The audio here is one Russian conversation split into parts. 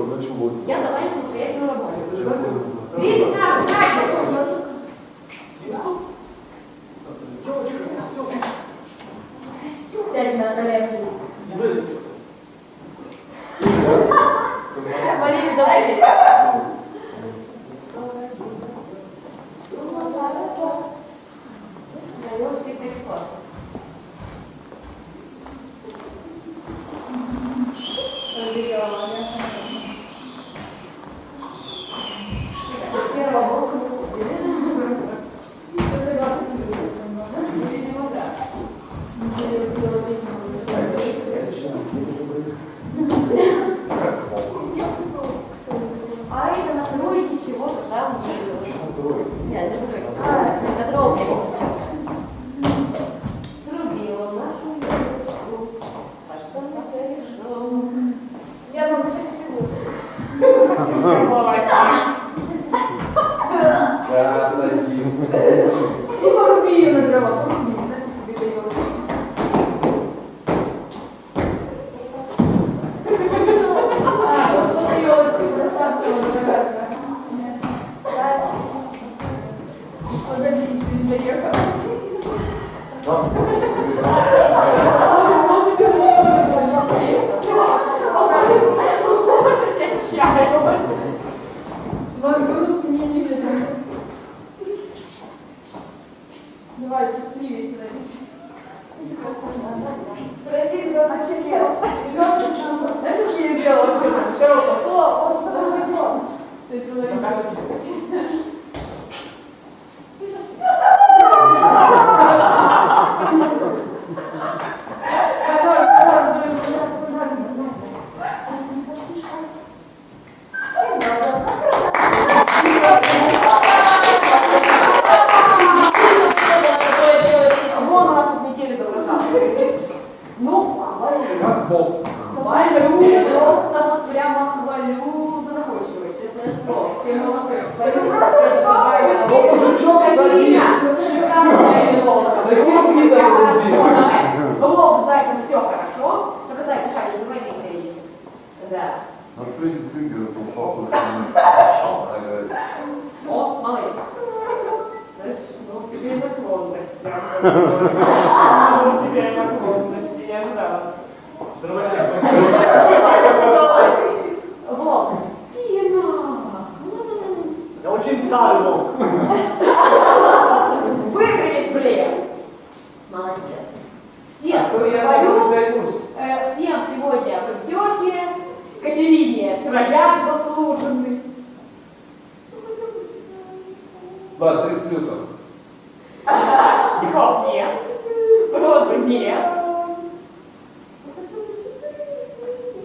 на чем будет? Я давай самостоятельно работаю. Видите, нас, дальше. Сядь на коллегу. Марина, давайте. А это на тройке чего-то там не нет, на тройке. На тройке. Срубила нашу девочку. Пацан хорошо. Я вам еще не молодец. Да, садись. И поруби ее на дрова, поруби. Давай, счастливее становись. Красивый ребенок сделал. Знаешь, что я сделала вообще? Широкое. Ты человек. Хвалю, просто вот прямо хвалю за находчивость, честное слово. Все молодцы. Ну, мужичок, садись. Шикарный лоб. Садись, видом. Лоб, зайка, все хорошо. Только зайка, шаг, не забывай на периодически. Да. На Фредди Крюгера попал, она говорит. О, молодец. Слышь, ну теперь наклонность. Ну теперь наклонности, я ждала. Вот, спина. Я очень старый лоб. Выпрямись, блин. Молодец. Всем хвалю. Всем сегодня в пятерке. Катерине трояк заслуженный. Да, 3 с плюсом. Стихов нет. Розы нет.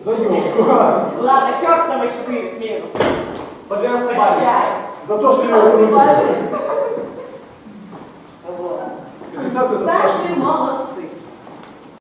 Заёбку. Ладно, черт с тобой 4 с минусом. По 90 Прощай. баллов. За то, что я его Вот. не Старшие молодцы.